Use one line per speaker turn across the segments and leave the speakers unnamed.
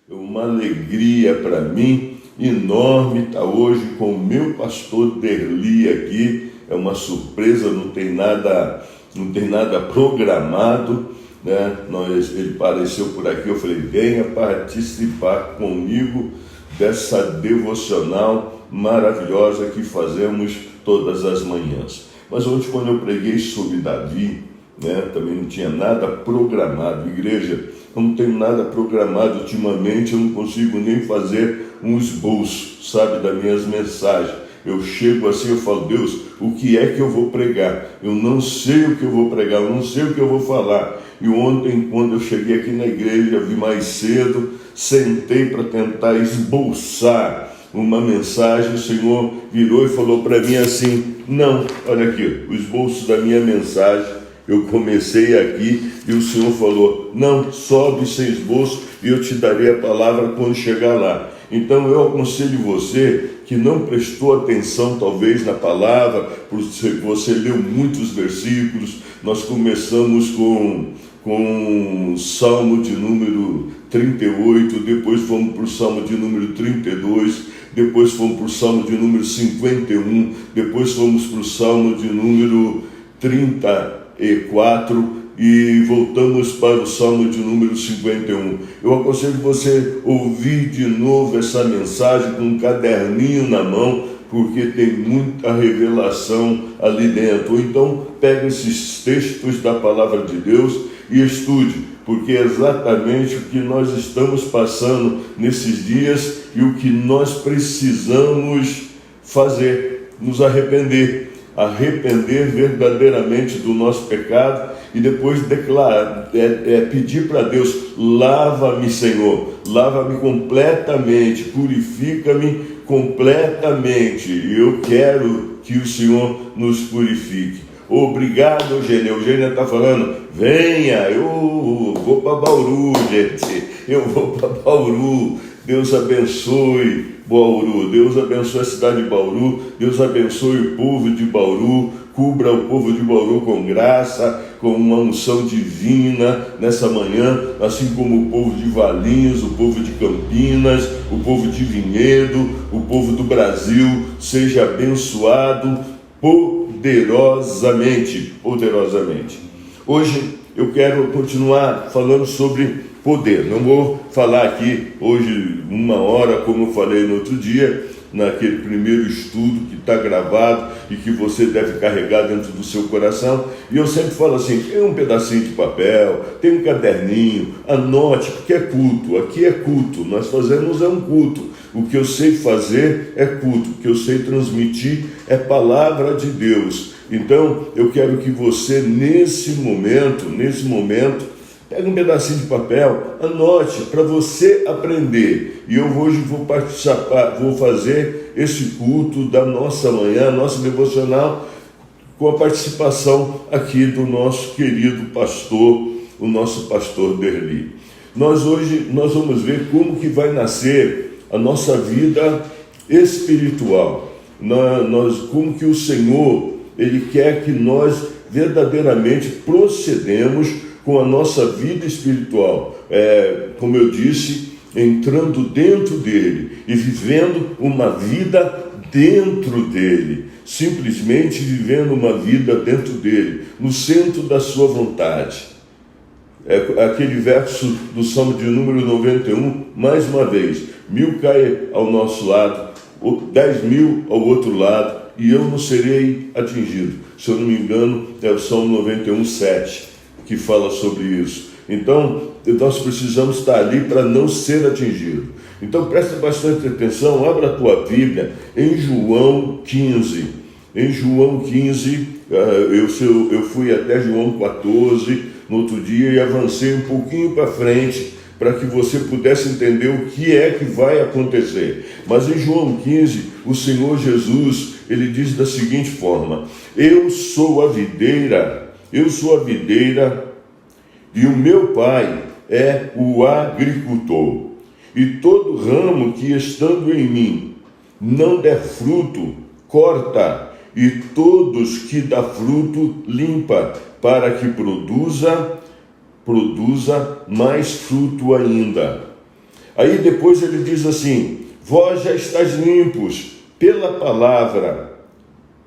É uma alegria para mim enorme estar hoje com o meu pastor Derli aqui. É uma surpresa, não tem nada programado, né? Ele apareceu por aqui, eu falei, venha participar comigo dessa devocional maravilhosa que fazemos todas as manhãs. Mas ontem, quando eu preguei sobre Davi, né, também não tinha nada programado. Igreja, eu não tenho nada programado ultimamente, eu não consigo nem fazer um esboço, sabe, das minhas mensagens. Eu chego assim, eu falo, Deus, o que é que eu vou pregar? Eu não sei o que eu vou pregar, eu não sei o que eu vou falar. E ontem, quando eu cheguei aqui na igreja, vi mais cedo, sentei para tentar esboçar uma mensagem. O Senhor virou e falou para mim assim, não, olha aqui, o esboço da minha mensagem. Eu comecei aqui e o Senhor falou, não, sobe sem esboço e eu te darei a palavra quando chegar lá. Então eu aconselho você que não prestou atenção talvez na palavra, porque você leu muitos versículos. Nós começamos com o Salmo de número 38, depois fomos para o Salmo de número 32, depois fomos para o Salmo de número 51, depois fomos para o Salmo de número 34 e voltamos para o Salmo de número 51. Eu aconselho você ouvir de novo essa mensagem com um caderninho na mão, porque tem muita revelação ali dentro. Ou então pega esses textos da palavra de Deus e estude, porque é exatamente o que nós estamos passando nesses dias e o que nós precisamos fazer, nos arrepender verdadeiramente do nosso pecado e depois declarar, pedir para Deus, lava-me, Senhor, lava-me completamente, purifica-me completamente. Eu quero que o Senhor nos purifique. Obrigado, Eugênia. Eugênia está falando, venha, eu vou para Bauru, gente, eu vou para Bauru. Deus abençoe Bauru, Deus abençoe a cidade de Bauru, Deus abençoe o povo de Bauru, cubra o povo de Bauru com graça, com uma unção divina nessa manhã, assim como o povo de Valinhos, o povo de Campinas, o povo de Vinhedo, o povo do Brasil, seja abençoado poderosamente. Hoje eu quero continuar falando sobre poder. Não vou falar aqui hoje 1 hora, como eu falei no outro dia, naquele primeiro estudo que está gravado e que você deve carregar dentro do seu coração. E eu sempre falo assim, tem um pedacinho de papel, tem um caderninho, anote, porque é culto, aqui é culto, nós fazemos um culto. O que eu sei fazer é culto, o que eu sei transmitir é palavra de Deus. Então, eu quero que você, nesse momento, pega um pedacinho de papel, anote para você aprender. E eu hoje vou participar, vou fazer esse culto da nossa manhã, nosso devocional, com a participação aqui do nosso querido pastor, o nosso pastor Derli. Hoje nós vamos ver como que vai nascer a nossa vida espiritual. Como que o Senhor, Ele quer que nós verdadeiramente procedemos com a nossa vida espiritual, como eu disse, entrando dentro dele e vivendo uma vida dentro dele, simplesmente vivendo uma vida dentro dele, no centro da sua vontade. Aquele verso do Salmo de número 91, mais uma vez, 1000 caem ao nosso lado, 10.000 ao outro lado, e eu não serei atingido. Se eu não me engano, é o Salmo 91, 7. Que fala sobre isso. Então, nós precisamos estar ali para não ser atingido. Então, presta bastante atenção, abra a tua Bíblia em João 15. Em João 15, eu fui até João 14 no outro dia e avancei um pouquinho para frente para que você pudesse entender o que é que vai acontecer. Mas em João 15, o Senhor Jesus, ele diz da seguinte forma, eu sou a videira e o meu pai é o agricultor. E todo ramo que estando em mim não der fruto, corta, e todos que dá fruto, limpa, para que produza mais fruto ainda. Aí depois ele diz assim: vós já estáis limpos pela palavra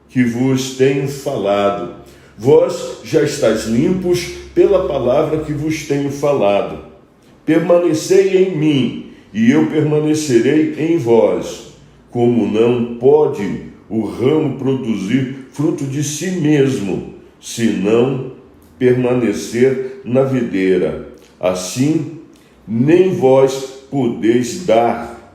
que vos tenho falado. Vós já estáis limpos pela palavra que vos tenho falado. Permanecei em mim, e eu permanecerei em vós. Como não pode o ramo produzir fruto de si mesmo, se não permanecer na videira, assim nem vós podeis dar,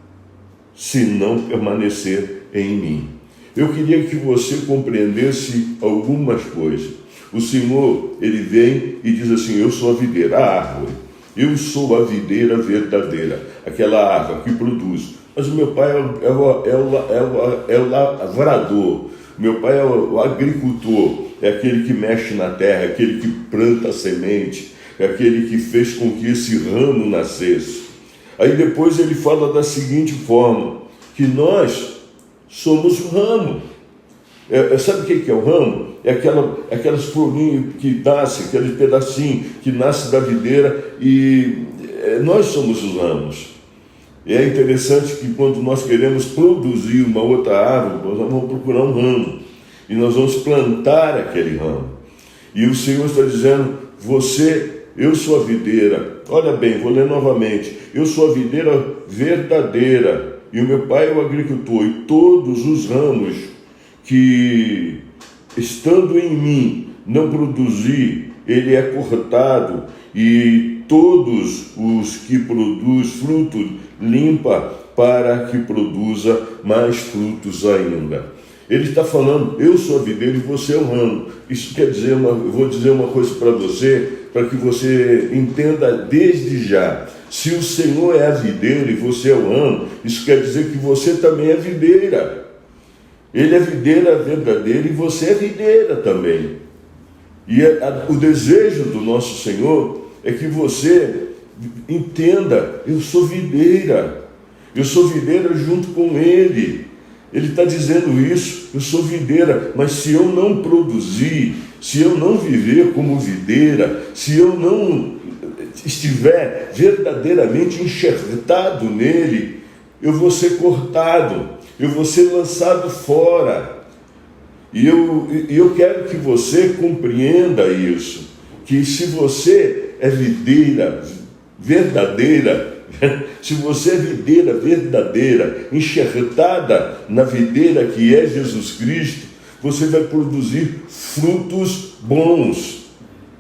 se não permanecer em mim. Eu queria que você compreendesse algumas coisas. O Senhor, ele vem e diz assim: eu sou a videira, a árvore. Eu sou a videira verdadeira, aquela árvore que produz. Mas o meu pai é o lavrador, meu pai é o agricultor, é aquele que mexe na terra, é aquele que planta a semente, é aquele que fez com que esse ramo nascesse. Aí depois ele fala da seguinte forma, que nós somos o ramo. Sabe o que é o ramo? É aquelas folhinhas que nascem, aquele pedacinho que nasce da videira, e nós somos os ramos. E é interessante que quando nós queremos produzir uma outra árvore, nós vamos procurar um ramo, e nós vamos plantar aquele ramo. E o Senhor está dizendo: eu sou a videira. Olha bem, vou ler novamente. Eu sou a videira verdadeira, e o meu pai é o agricultor, e todos os ramos que, estando em mim, não produzir, ele é cortado, e todos os que produz frutos, limpa, para que produza mais frutos ainda. Ele está falando: eu sou a videira e você é o ramo. Isso quer dizer, eu vou dizer uma coisa para você, para que você entenda desde já. Se o Senhor é a videira e você é o ramo, isso quer dizer que você também é videira. Ele é videira verdadeira e você é videira também. E o desejo do nosso Senhor é que você entenda: eu sou videira. Eu sou videira junto com Ele. Ele está dizendo isso: eu sou videira, mas se eu não produzir, se eu não viver como videira, se eu não estiver verdadeiramente enxertado nele, eu vou ser cortado, eu vou ser lançado fora. E eu quero que você compreenda isso, que se você é videira verdadeira, se você é videira verdadeira, enxertada na videira que é Jesus Cristo, você vai produzir frutos bons.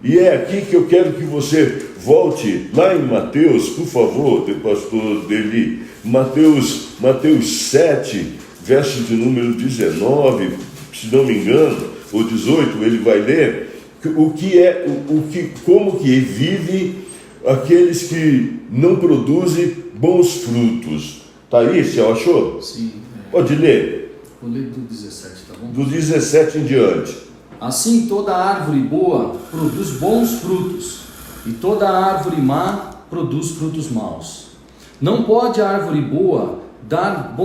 E é aqui que eu quero que você volte lá em Mateus, por favor, pastor Deli, Mateus 7, verso de número 19, se não me engano, ou 18, ele vai ler como que vive aqueles que não produzem bons frutos. Está aí, você achou?
Sim.
Pode ler.
Vou ler do 17, tá bom?
Do 17 em diante.
Assim toda árvore boa produz bons frutos, e toda árvore má produz frutos maus. Não pode a árvore boa dar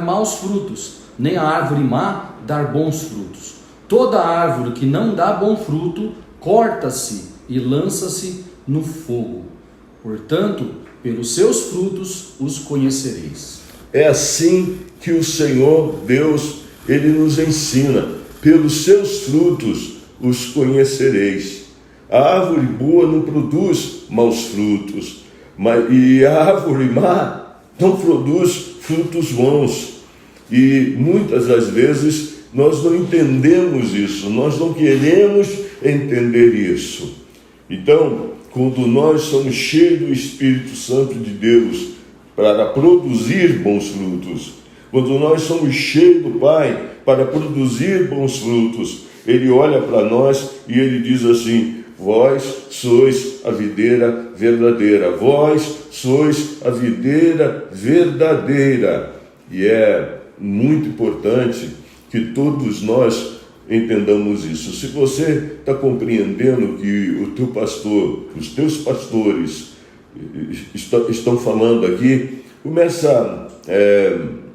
maus frutos, nem a árvore má dar bons frutos. Toda árvore que não dá bom fruto, corta-se e lança-se no fogo. Portanto, pelos seus frutos os conhecereis.
É assim que o Senhor Deus, Ele nos ensina: pelos seus frutos os conhecereis. A árvore boa não produz maus frutos, e a árvore má não produz frutos bons. E muitas das vezes nós não entendemos isso, nós não queremos entender isso. Então, quando nós somos cheios do Espírito Santo de Deus para produzir bons frutos, quando nós somos cheios do Pai para produzir bons frutos, Ele olha para nós e Ele diz assim: vós sois a videira verdadeira, vós sois a videira verdadeira. E é muito importante que todos nós entendamos isso. Se você está compreendendo que o teu pastor, os teus pastores estão falando aqui, começa a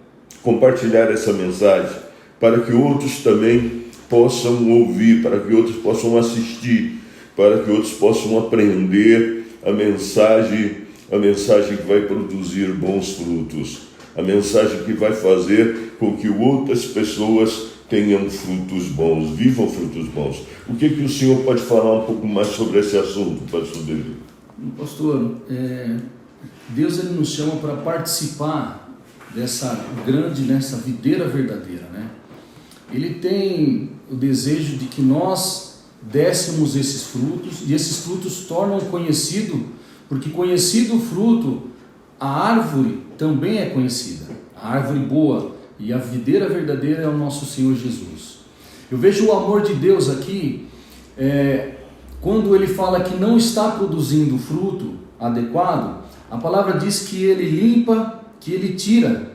compartilhar essa mensagem para que outros também possam ouvir, para que outros possam assistir, para que outros possam aprender a mensagem a mensagem que vai produzir bons frutos, a mensagem que vai fazer com que outras pessoas tenham frutos bons, vivam frutos bons. O que o senhor pode falar um pouco mais sobre esse assunto, pastor David?
Pastor, Deus ele nos chama para participar dessa videira verdadeira, né? Ele tem o desejo de que nós dessemos esses frutos, e esses frutos tornam conhecido, porque conhecido o fruto, a árvore também é conhecida, a árvore boa, e a videira verdadeira é o nosso Senhor Jesus. Eu vejo o amor de Deus aqui, quando ele fala que não está produzindo fruto adequado, a palavra diz que ele limpa, que ele tira,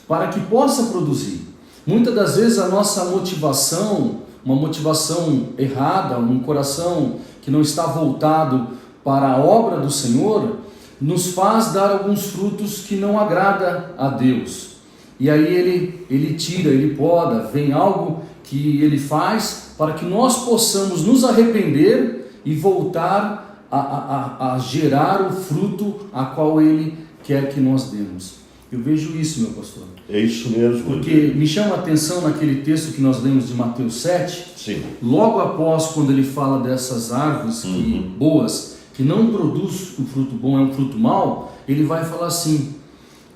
para que possa produzir. Muitas das vezes a nossa motivação, uma motivação errada, um coração que não está voltado para a obra do Senhor, nos faz dar alguns frutos que não agrada a Deus. E aí ele tira, ele poda, vem algo que ele faz para que nós possamos nos arrepender e voltar a gerar o fruto a qual ele quer que nós demos. Eu vejo isso, meu pastor.
É isso mesmo.
Porque me chama a atenção naquele texto que nós lemos de Mateus 7,
sim,
logo após quando ele fala dessas árvores boas, que não produz um fruto bom, é um fruto mau, ele vai falar assim: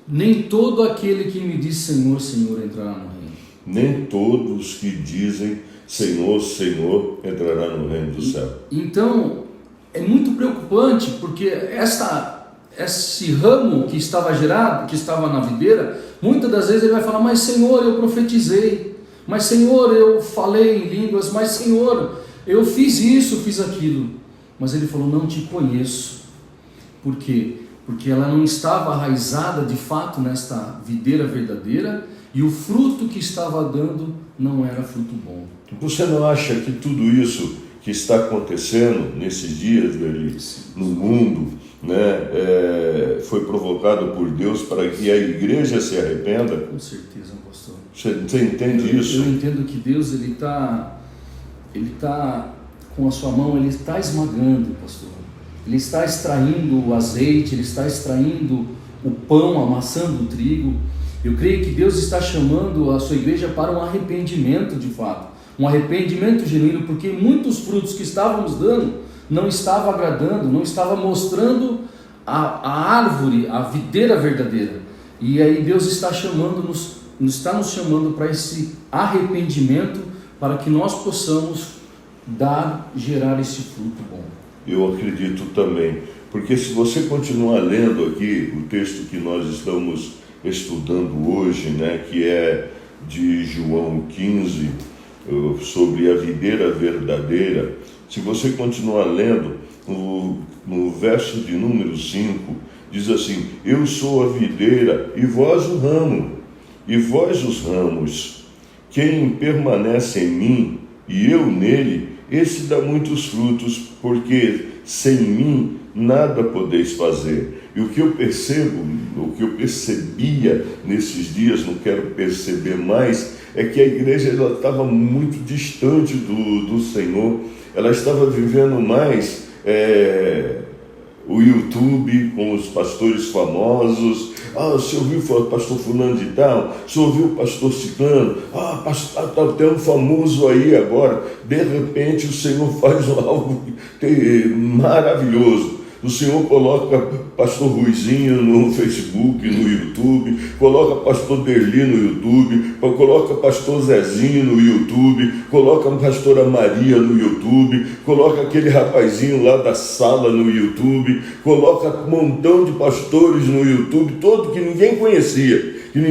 nem todo aquele que me diz Senhor, Senhor entrará no reino.
Nem todos que dizem Senhor, Senhor entrará no reino do céu.
Então, é muito preocupante, porque esse ramo que estava gerado, que estava na videira, muitas das vezes ele vai falar: mas Senhor, eu profetizei, mas Senhor, eu falei em línguas, mas Senhor, eu fiz isso, fiz aquilo. Mas ele falou: não te conheço. Por quê? Porque ela não estava arraizada de fato nesta videira verdadeira, e o fruto que estava dando não era fruto bom.
Você não acha que tudo isso que está acontecendo nesses dias, Deli, no mundo, né, foi provocado por Deus para que a igreja se arrependa?
Com certeza, pastor.
Você entende isso?
Eu entendo que Deus ele tá com a sua mão, ele está esmagando, pastor. Ele está extraindo o azeite, ele está extraindo o pão, amassando o trigo. Eu creio que Deus está chamando a sua igreja para um arrependimento de fato, um arrependimento genuíno, porque muitos frutos que estávamos dando não estavam agradando, não estavam mostrando a árvore, a videira verdadeira. E aí Deus está está nos chamando para esse arrependimento, para que nós possamos gerar esse fruto bom.
Eu acredito também, porque se você continuar lendo aqui o texto que nós estamos estudando hoje, né, que é de João 15, sobre a videira verdadeira, se você continuar lendo, no verso de número 5, diz assim: eu sou a videira e vós o ramo, e vós os ramos. Quem permanece em mim e eu nele, esse dá muitos frutos, porque sem mim nada podeis fazer. E o que eu percebo, o que eu percebia nesses dias, não quero perceber mais, é que a igreja estava muito distante do Senhor. Ela estava vivendo mais o YouTube com os pastores famosos. Você ouviu o pastor fulano de tal? Você ouviu o pastor ciclano? Tem um famoso aí agora. De repente o Senhor faz algo maravilhoso. O Senhor coloca pastor Ruizinho no Facebook, no YouTube, coloca pastor Derli no YouTube, coloca pastor Zezinho no YouTube, coloca a pastora Maria no YouTube, coloca aquele rapazinho lá da sala no YouTube, coloca um montão de pastores no YouTube, todo que ninguém conhecia. Eu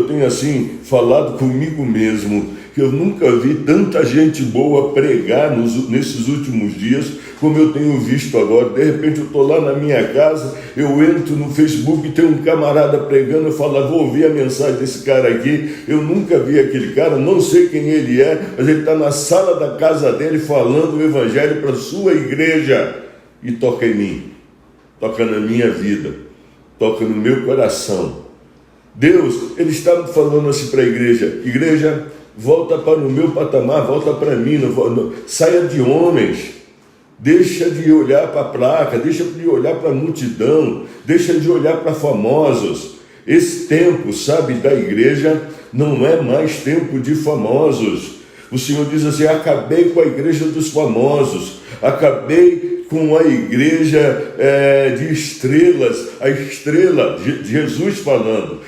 tenho assim falado comigo mesmo, que eu nunca vi tanta gente boa pregar nesses últimos dias como eu tenho visto agora. De repente eu estou lá na minha casa, eu entro no Facebook e tem um camarada pregando, eu falo: vou ouvir a mensagem desse cara aqui. Eu nunca vi aquele cara, não sei quem ele é, mas ele está na sala da casa dele falando o evangelho para a sua igreja, e toca em mim, toca na minha vida, toca no meu coração. Deus, Ele está falando assim para a igreja, volta para o meu patamar, volta para mim, saia de homens, Deixa de olhar para a placa, deixa de olhar para a multidão, deixa de olhar para famosos. Esse tempo, sabe, da igreja não é mais tempo de famosos. O Senhor diz assim: acabei com a igreja dos famosos, acabei com a igreja de estrelas, a estrela, Jesus falando,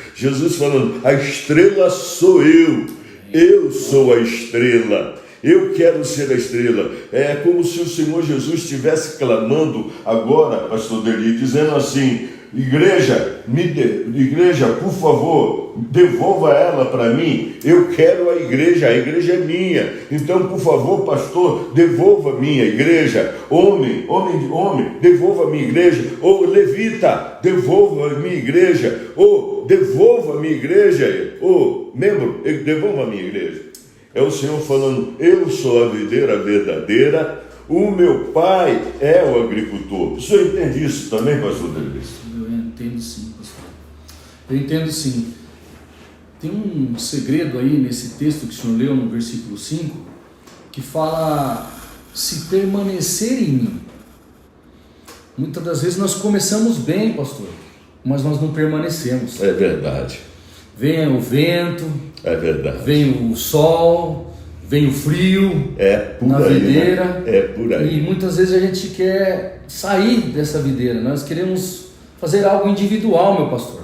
a estrela sou eu sou a estrela. Eu quero ser a estrela. É como se o Senhor Jesus estivesse clamando agora, pastor Deli, dizendo assim: igreja, por favor, devolva ela para mim. Eu quero a igreja é minha. Então, por favor, pastor, devolva minha igreja. Homem, devolva minha igreja. Ou levita, devolva minha igreja. Ou devolva minha igreja. Ou membro, devolva minha igreja. É o Senhor falando: eu sou a videira verdadeira, o meu pai é o agricultor. O senhor entende isso também, pastor Delis?
Eu entendo sim, pastor. Eu entendo sim. Tem um segredo aí nesse texto que o senhor leu no versículo 5, que fala: se permanecer em mim. Muitas das vezes nós começamos bem, pastor, mas nós não permanecemos.
É verdade.
Vem o vento,
é verdade.
Vem o sol, vem o frio na videira.
Né? É por aí.
E muitas vezes a gente quer sair dessa videira. Nós queremos fazer algo individual, meu pastor.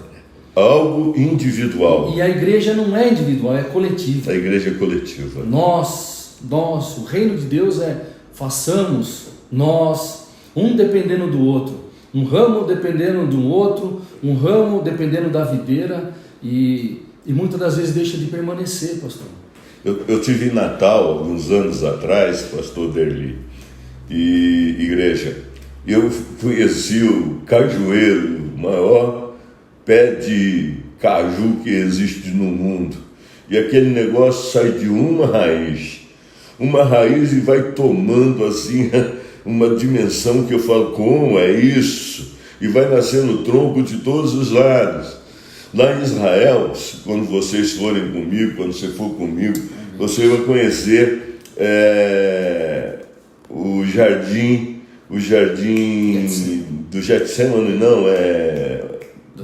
Algo individual.
E a igreja não é individual, é coletiva.
A igreja é coletiva.
Nós, o reino de Deus façamos nós, um dependendo do outro. Um ramo dependendo do outro, um ramo dependendo da videira. E muitas das vezes deixa de permanecer, pastor.
Eu tive em Natal, alguns anos atrás, pastor Derli, e igreja, eu conheci o cajueiro, o maior pé de caju que existe no mundo. E aquele negócio sai de uma raiz e vai tomando assim uma dimensão que eu falo: como é isso? E vai nascendo tronco de todos os lados. Lá em Israel, quando vocês forem comigo, quando você for comigo, você vai conhecer o jardim do Getsemane,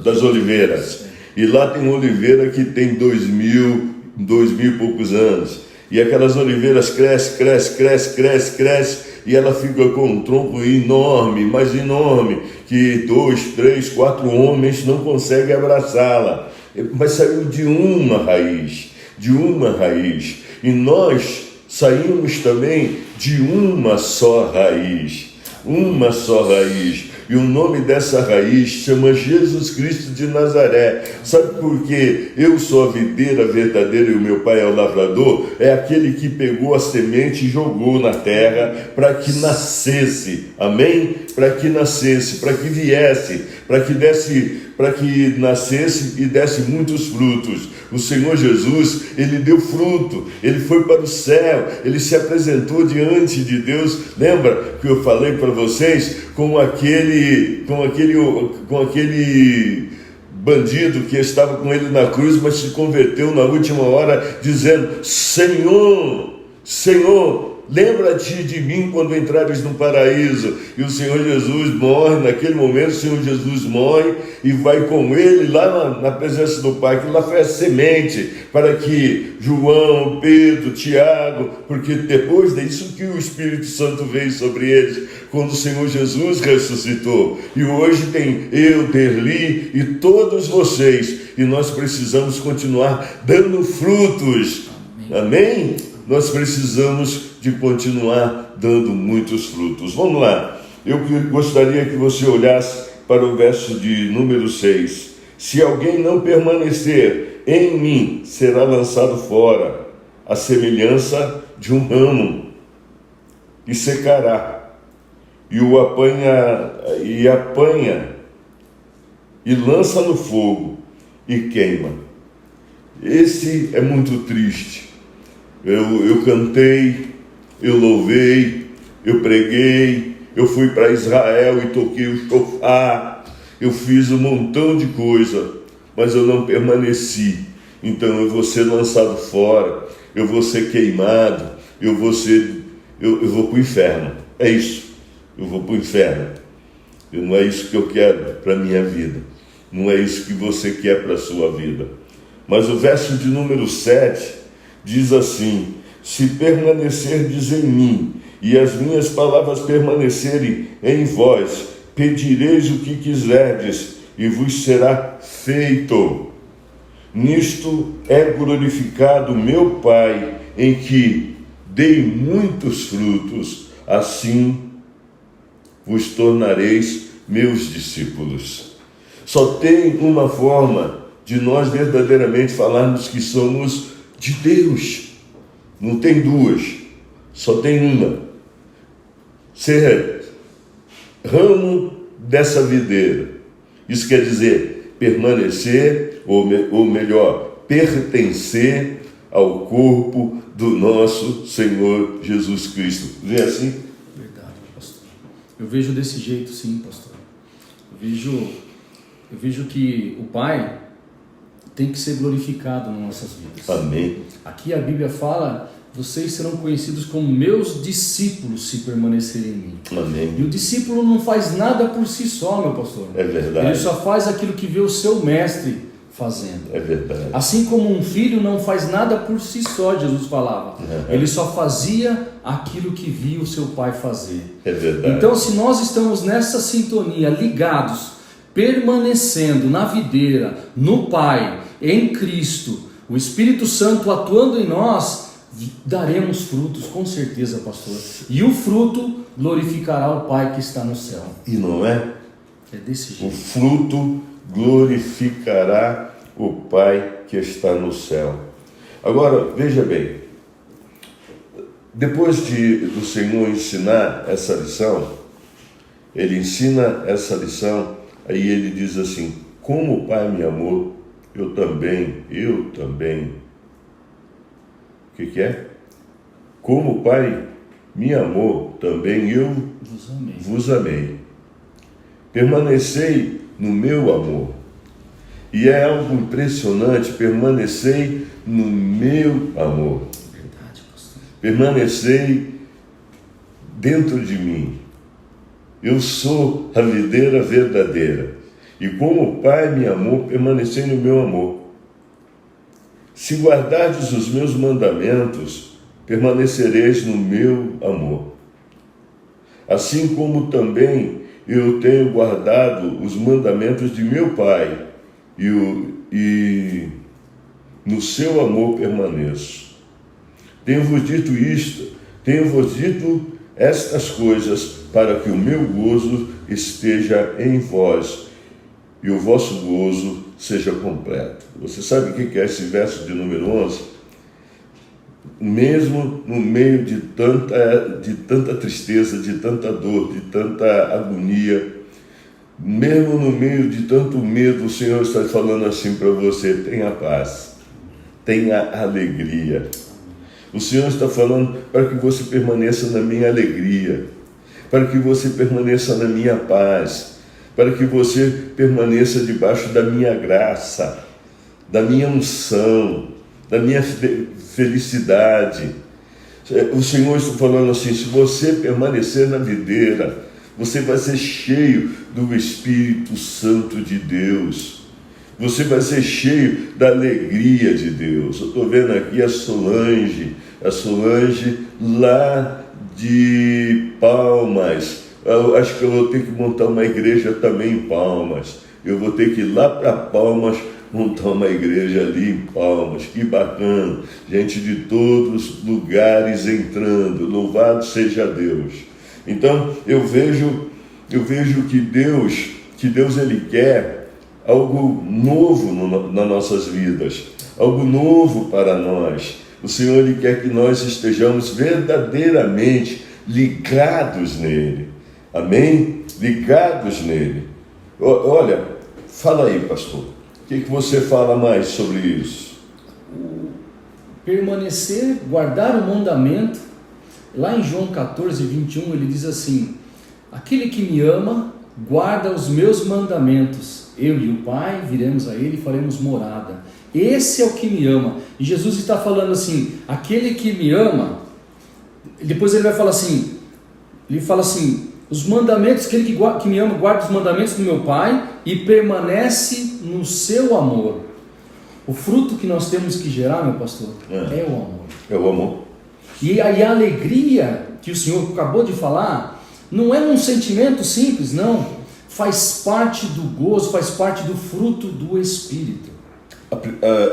das oliveiras. E lá tem uma oliveira que tem 2.000 e poucos anos. E aquelas oliveiras cresce, e ela fica com um tronco enorme, mais enorme, que 2, 3, 4 homens não conseguem abraçá-la. Mas saiu de uma raiz. E nós saímos também de uma só raiz. E o nome dessa raiz chama Jesus Cristo de Nazaré. Sabe por quê? Eu sou a videira verdadeira e o meu pai é o lavrador. É aquele que pegou a semente e jogou na terra para que nascesse. Amém? Para que nascesse, para que viesse, para que nascesse e desse muitos frutos. O Senhor Jesus, ele deu fruto, ele foi para o céu, ele se apresentou diante de Deus. Lembra que eu falei para vocês com aquele bandido que estava com ele na cruz, mas se converteu na última hora, dizendo: Senhor, lembra-te de mim quando entrares no paraíso. E o Senhor Jesus morre, naquele momento o Senhor Jesus morre e vai com ele lá na presença do Pai, que lá foi a semente para que João, Pedro, Tiago, porque depois disso que o Espírito Santo veio sobre eles, quando o Senhor Jesus ressuscitou. E hoje tem eu, Derli e todos vocês, e nós precisamos continuar dando frutos. Amém? Nós precisamos de continuar dando muitos frutos. Vamos lá. Eu gostaria que você olhasse para o verso de número 6. Se alguém não permanecer em mim, será lançado fora, a semelhança de um ramo, e secará, e apanha, e lança no fogo, e queima. Esse é muito triste. Eu cantei, eu louvei, eu preguei, eu fui para Israel e toquei o shofar, eu fiz um montão de coisa, mas eu não permaneci. Então eu vou ser lançado fora, eu vou ser queimado, eu vou para o inferno. É isso. eu vou para o inferno. E não é isso que eu quero para a minha vida. Não é isso que você quer para a sua vida. Mas o verso de número 7 diz assim: se permanecerdes em mim e as minhas palavras permanecerem em vós, pedireis o que quiserdes e vos será feito. Nisto é glorificado meu Pai, em que dei muitos frutos, assim vos tornareis meus discípulos. Só tem uma forma de nós verdadeiramente falarmos que somos de Deus. Não tem duas, só tem uma. Ser ramo dessa videira. Isso quer dizer permanecer, ou melhor, pertencer ao corpo do nosso Senhor Jesus Cristo. Vê assim?
Verdade, pastor. Eu vejo desse jeito, sim, pastor. Eu vejo que o Pai tem que ser glorificado nas nossas vidas.
Amém.
Aqui a Bíblia fala: vocês serão conhecidos como meus discípulos se permanecerem em mim.
Amém.
E o discípulo não faz nada por si só, meu pastor.
É verdade.
Ele só faz aquilo que vê o seu mestre fazendo.
É verdade.
Assim como um filho não faz nada por si só, Jesus falava. Ele só fazia aquilo que via o seu pai fazer.
É verdade.
Então, se nós estamos nessa sintonia, ligados, permanecendo na videira, no Pai, em Cristo, o Espírito Santo atuando em nós, daremos frutos, com certeza, pastor. E o fruto glorificará o Pai que está no céu.
E não é?
É desse
O
jeito.
fruto glorificará o Pai que está no céu. Agora, veja bem. Depois do Senhor ensinar essa lição, Ele ensina essa lição, aí Ele diz assim: como o Pai me amou, eu também. O que é? Como o Pai me amou, também eu vos amei. Permanecei no meu amor. E é algo impressionante, permanecei no meu amor.
Verdade, pastor.
Permanecei dentro de mim. Eu sou a videira verdadeira. E como o Pai me amou, permanecei no meu amor. Se guardardes os meus mandamentos, permanecereis no meu amor. Assim como também eu tenho guardado os mandamentos de meu Pai, e no seu amor permaneço. Tenho-vos dito estas coisas, para que o meu gozo esteja em vós, e o vosso gozo seja completo. Você sabe o que é esse verso de número 11? Mesmo no meio de tanta tristeza, de tanta dor, de tanta agonia, mesmo no meio de tanto medo, o Senhor está falando assim para você: tenha paz, tenha alegria. O Senhor está falando para que você permaneça na minha alegria, para que você permaneça na minha paz, para que você permaneça debaixo da minha graça, da minha unção, da minha felicidade. O Senhor está falando assim: se você permanecer na videira, você vai ser cheio do Espírito Santo de Deus. Você vai ser cheio da alegria de Deus. Eu estou vendo aqui a Solange lá de Palmas. Eu acho que eu vou ter que montar uma igreja também em Palmas. Eu vou ter que ir lá para Palmas montar uma igreja ali em Palmas. Que bacana. Gente de todos os lugares entrando. Louvado seja Deus. Então, eu vejo que Deus ele quer algo novo nas nossas vidas, algo novo para nós. O Senhor ele quer que nós estejamos verdadeiramente ligados nele. Amém? Ligados nele. Olha, fala aí, pastor. O que você fala mais sobre isso?
Permanecer, guardar o mandamento. Lá em João 14, 21, ele diz assim: aquele que me ama, guarda os meus mandamentos. Eu e o Pai viremos a ele e faremos morada. Esse é o que me ama. E Jesus está falando assim: aquele que me ama. Depois ele vai falar assim: ele fala assim, os mandamentos, aquele que me ama guarda os mandamentos do meu Pai e permanece no seu amor. O fruto que nós temos que gerar, meu pastor, é o amor.
É o amor.
E aí a alegria que o Senhor acabou de falar, não é um sentimento simples, não. Faz parte do gozo, faz parte do fruto do Espírito.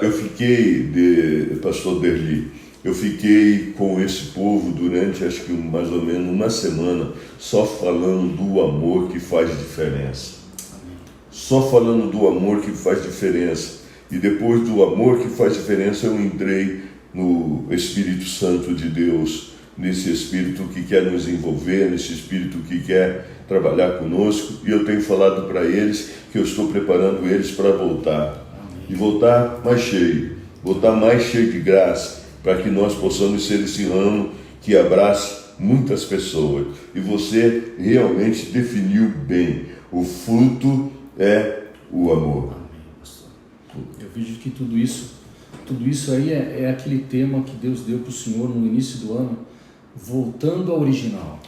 Eu fiquei, pastor Derli, eu fiquei com esse povo durante, acho que mais ou menos uma semana, só falando do amor que faz diferença. Só falando do amor que faz diferença. E depois do amor que faz diferença, eu entrei no Espírito Santo de Deus, nesse Espírito que quer nos envolver, nesse Espírito que quer trabalhar conosco. E eu tenho falado para eles que eu estou preparando eles para voltar. E voltar mais cheio de graça, para que nós possamos ser esse ramo que abrace muitas pessoas. E você realmente definiu bem. O fruto é o amor.
Amém, pastor. Eu vejo que tudo isso aí é aquele tema que Deus deu para o Senhor no início do ano, voltando ao original.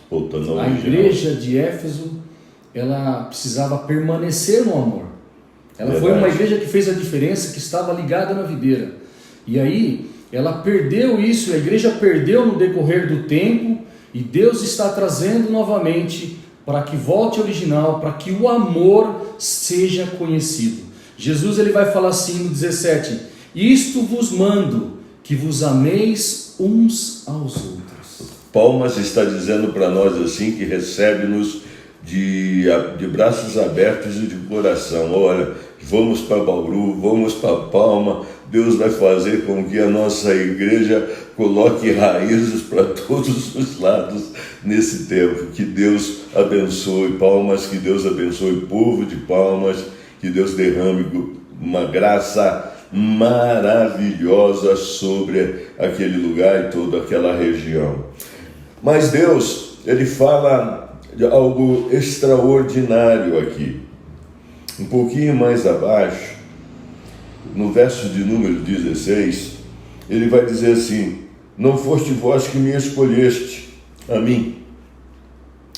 A igreja de Éfeso, ela precisava permanecer no amor. Ela foi uma igreja que fez a diferença, que estava ligada na videira. E aí, ela perdeu isso, a igreja perdeu no decorrer do tempo, e Deus está trazendo novamente para que volte ao original, para que o amor seja conhecido. Jesus ele vai falar assim no 17: isto vos mando, que vos ameis uns aos outros.
Palmas está dizendo para nós assim, que recebe-nos de braços abertos e de coração. Olha, vamos para Bauru, vamos para Palma. Deus vai fazer com que a nossa igreja coloque raízes para todos os lados nesse tempo. Que Deus abençoe Palmas, que Deus abençoe o povo de Palmas, que Deus derrame uma graça maravilhosa sobre aquele lugar e toda aquela região. Mas Deus, Ele fala de algo extraordinário aqui. Um pouquinho mais abaixo, no verso de número 16, Ele vai dizer assim: não foste vós que me escolheste a mim.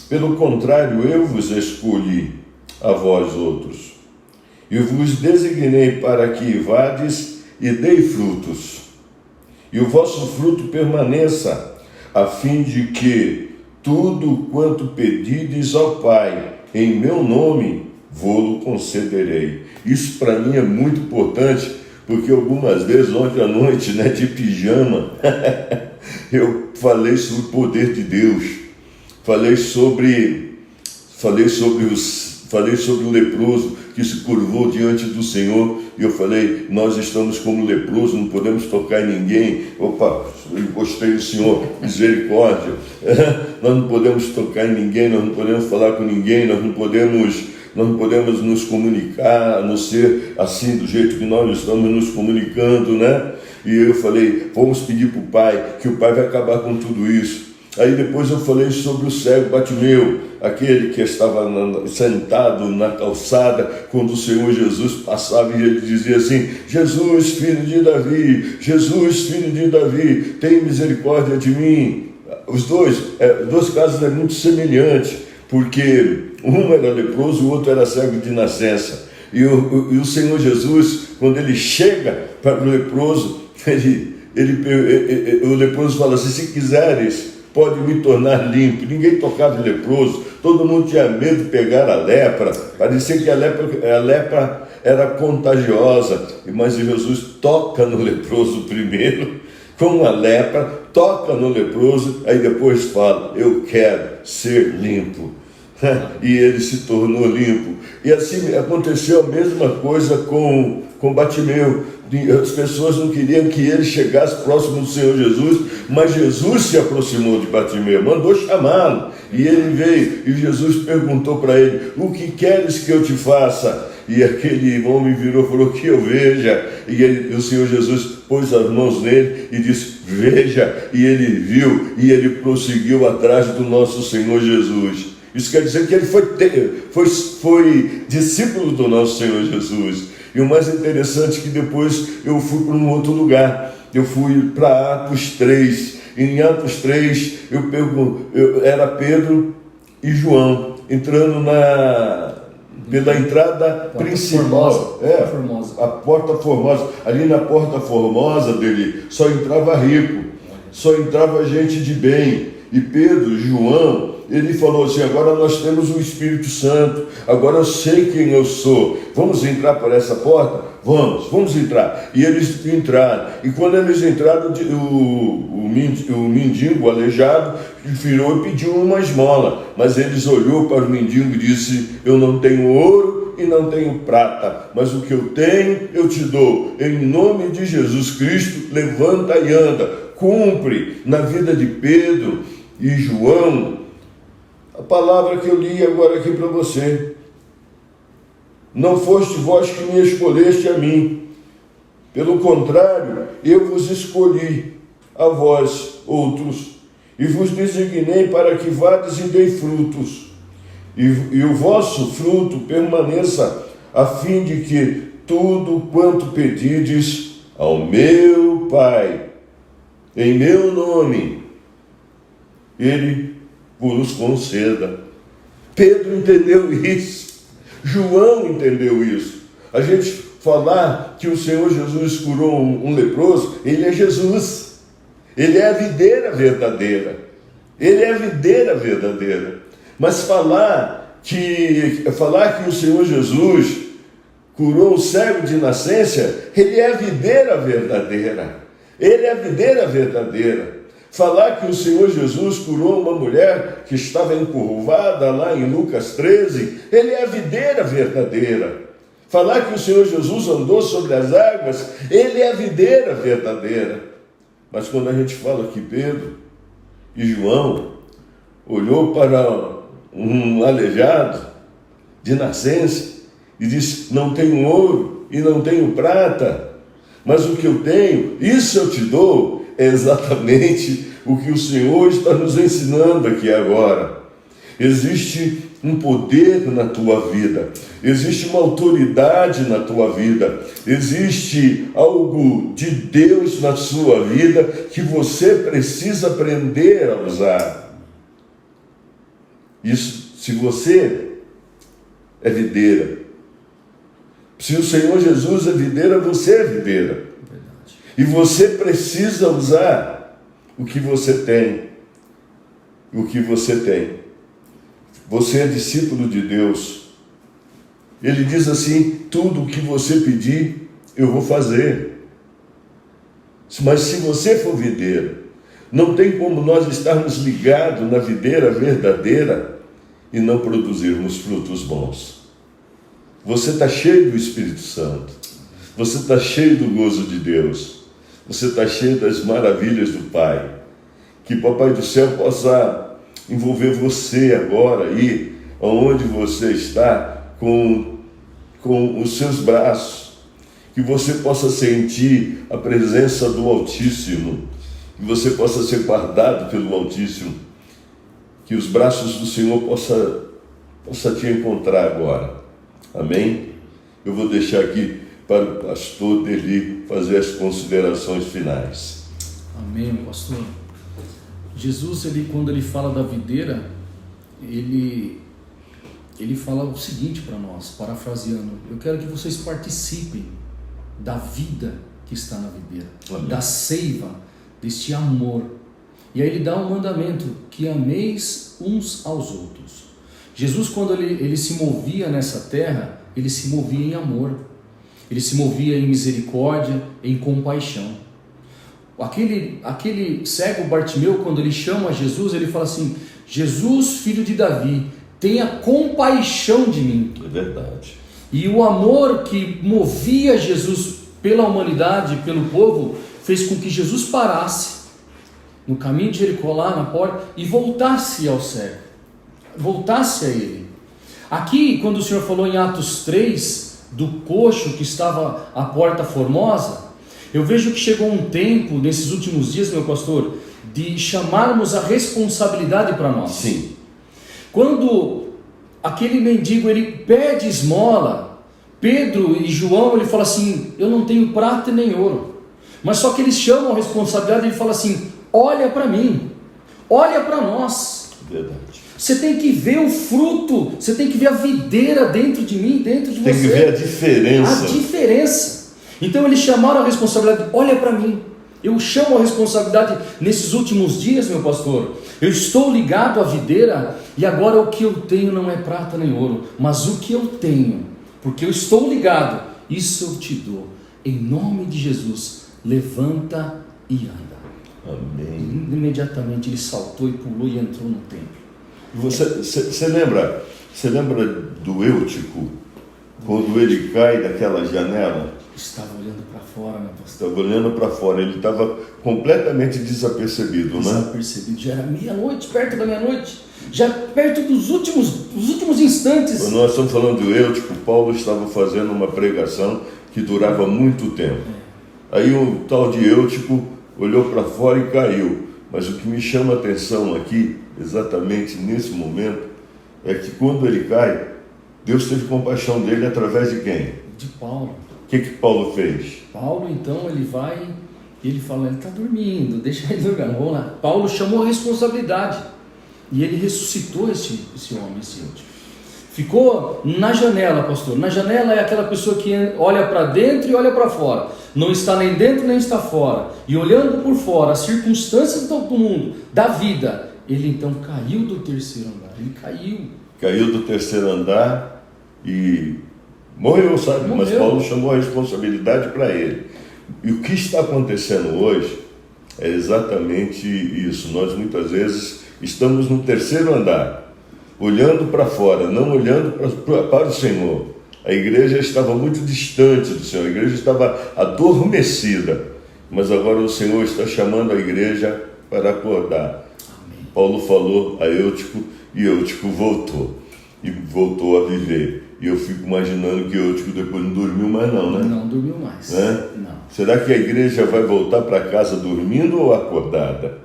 Pelo contrário, eu vos escolhi a vós outros, e vos designei para que vades e dei frutos, e o vosso fruto permaneça, a fim de que tudo quanto pedides ao Pai em meu nome, vô-lo concederei. Isso para mim é muito importante, porque algumas vezes, ontem à noite, de pijama, eu falei sobre o poder de Deus, falei sobre o leproso que se curvou diante do Senhor, e eu falei: nós estamos como leproso, não podemos tocar em ninguém. Opa, gostei do Senhor, misericórdia. Nós não podemos tocar em ninguém, nós não podemos falar com ninguém, nós não podemos nos comunicar, a não ser assim, do jeito que nós estamos nos comunicando, E eu falei: vamos pedir para o Pai, que o Pai vai acabar com tudo isso. Aí depois eu falei sobre o cego Bartimeu, aquele que estava sentado na calçada, quando o Senhor Jesus passava e ele dizia assim: Jesus, filho de Davi, Jesus, filho de Davi, tem misericórdia de mim. Os dois casos é muito semelhante, porque um era leproso, o outro era cego de nascença. E o Senhor Jesus, quando ele chega para o leproso, o leproso fala assim: se quiseres, pode me tornar limpo. Ninguém tocava de leproso, todo mundo tinha medo de pegar a lepra, parecia que a lepra era contagiosa, mas Jesus toca no leproso primeiro, com a lepra, toca no leproso, aí depois fala: eu quero ser limpo. E ele se tornou limpo. E assim aconteceu a mesma coisa com Bartimeu. As pessoas não queriam que ele chegasse próximo do Senhor Jesus, mas Jesus se aproximou de Bartimeu, mandou chamá-lo, e ele veio, e Jesus perguntou para ele: o que queres que eu te faça? E aquele homem virou e falou: que eu veja. E o Senhor Jesus pôs as mãos nele e disse: veja. E ele viu, e ele prosseguiu atrás do nosso Senhor Jesus. Isso quer dizer que ele foi discípulo do nosso Senhor Jesus. E o mais interessante é que depois eu fui para um outro lugar. Eu fui para Atos 3. E em Atos 3, era Pedro, e João, entrando pela entrada
Porta
principal.
Formosa.
A Porta Formosa. Ali na Porta Formosa dele só entrava rico, só entrava gente de bem. E Pedro, João, ele falou assim: agora nós temos o Espírito Santo, agora eu sei quem eu sou. Vamos entrar por essa porta? Vamos entrar. E eles entraram. E quando eles entraram, o mendigo, o aleijado, virou e pediu uma esmola. Mas eles olhou para o mendigo e disse: eu não tenho ouro e não tenho prata, mas o que eu tenho eu te dou. Em nome de Jesus Cristo, levanta e anda. Cumpre na vida de Pedro e João a palavra que eu li agora aqui para você. Não foste vós que me escolheste a mim, pelo contrário, eu vos escolhi a vós outros, e vos designei para que vades e dei frutos, e o vosso fruto permaneça, a fim de que tudo quanto pedides ao meu Pai, em meu nome, Ele vos conceda. Pedro entendeu isso. João entendeu isso. A gente falar que o Senhor Jesus curou um leproso, Ele é Jesus. Ele é a videira verdadeira. Ele é a videira verdadeira. Mas falar que o Senhor Jesus curou um cego de nascença, Ele é a videira verdadeira. Ele é a videira verdadeira. Falar que o Senhor Jesus curou uma mulher que estava encurvada lá em Lucas 13, Ele é a videira verdadeira. Falar que o Senhor Jesus andou sobre as águas, Ele é a videira verdadeira. Mas quando a gente fala que Pedro e João olhou para um aleijado de nascença e disse: não tenho ouro e não tenho prata, mas o que eu tenho, isso eu te dou. É exatamente o que o Senhor está nos ensinando aqui agora. Existe um poder na tua vida, existe uma autoridade na tua vida, existe algo de Deus na sua vida que você precisa aprender a usar. Isso, se você é videira, se o Senhor Jesus é videira, você é videira. E você precisa usar o que você tem. O que você tem. Você é discípulo de Deus. Ele diz assim: tudo o que você pedir, eu vou fazer. Mas se você for videira, não tem como nós estarmos ligados na videira verdadeira e não produzirmos frutos bons. Você está cheio do Espírito Santo. Você está cheio do gozo de Deus. Você está cheio das maravilhas do Pai. Que Papai do Céu possa envolver você agora aí, onde você está, com os seus braços. Que você possa sentir a presença do Altíssimo. Que você possa ser guardado pelo Altíssimo. Que os braços do Senhor possa te encontrar agora. Amém? Eu vou deixar aqui para o pastor Deli fazer as considerações finais.
Amém, pastor. Jesus, quando ele fala da videira, ele fala o seguinte para nós, parafraseando: eu quero que vocês participem da vida que está na videira, amém, da seiva, deste amor. E aí ele dá um mandamento: que ameis uns aos outros. Jesus, quando ele se movia nessa terra, ele se movia em amor. Ele se movia em misericórdia, em compaixão. Aquele cego Bartimeu, quando ele chama Jesus, ele fala assim: Jesus, filho de Davi, tenha compaixão de mim.
É verdade.
E o amor que movia Jesus pela humanidade, pelo povo, fez com que Jesus parasse no caminho de Jericó, lá na porta, e voltasse ao cego, voltasse a ele. Aqui, quando o Senhor falou em Atos 3, do coxo que estava à Porta Formosa, eu vejo que chegou um tempo, nesses últimos dias, meu pastor, de chamarmos a responsabilidade para nós.
Sim.
Quando aquele mendigo, ele pede esmola, Pedro e João, ele fala assim: eu não tenho prata nem ouro. Mas só que eles chamam a responsabilidade, ele fala assim: olha para mim, olha para nós.
Verdade.
Você tem que ver o fruto, você tem que ver a videira dentro de mim, dentro de você.
Tem que ver a diferença.
A diferença. Então eles chamaram a responsabilidade, olha para mim. Eu chamo a responsabilidade nesses últimos dias, meu pastor. Eu estou ligado à videira e agora o que eu tenho não é prata nem ouro, mas o que eu tenho, porque eu estou ligado, isso eu te dou. Em nome de Jesus, levanta e anda.
Amém.
E imediatamente ele saltou e pulou e entrou no templo.
Você lembra do Eutico, quando ele cai daquela janela?
Estava olhando para fora, meu pastor.
Estava olhando para fora, ele estava completamente desapercebido, né?
Desapercebido, já era meia-noite, perto da meia-noite, já perto dos últimos instantes.
Quando nós estamos falando do Eutico, Paulo estava fazendo uma pregação que durava muito tempo. Aí o tal de Eutico olhou para fora e caiu. Mas o que me chama a atenção aqui, exatamente nesse momento, é que quando ele cai, Deus teve compaixão dele através de quem?
De Paulo.
O que Paulo fez?
Paulo, então, ele vai, ele fala, ele está dormindo, deixa ele dormir. Vamos lá. Paulo chamou a responsabilidade e ele ressuscitou esse homem, esse Eutico. Ficou na janela, pastor. Na janela é aquela pessoa que olha para dentro e olha para fora. Não está nem dentro nem está fora. E olhando por fora as circunstâncias do mundo, da vida, ele então caiu do terceiro andar. Ele caiu.
Caiu do terceiro andar e morreu, sabe?
Morreu.
Mas Paulo chamou a responsabilidade para ele. E o que está acontecendo hoje é exatamente isso. Nós muitas vezes estamos no terceiro andar, olhando para fora, não olhando para o Senhor. A igreja estava muito distante do Senhor, a igreja estava adormecida, mas agora o Senhor está chamando a igreja para acordar.
Amém.
Paulo falou a Eutico e Eutico voltou, e voltou a viver. E eu fico imaginando que Eutico depois não dormiu mais não, né?
Não dormiu mais.
Né?
Não.
Será que a igreja vai voltar para casa dormindo ou acordada?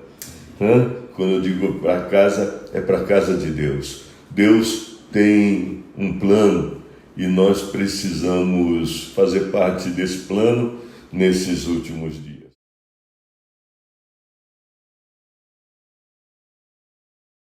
Quando eu digo para casa, é para a casa de Deus. Deus tem um plano e nós precisamos fazer parte desse plano nesses últimos dias.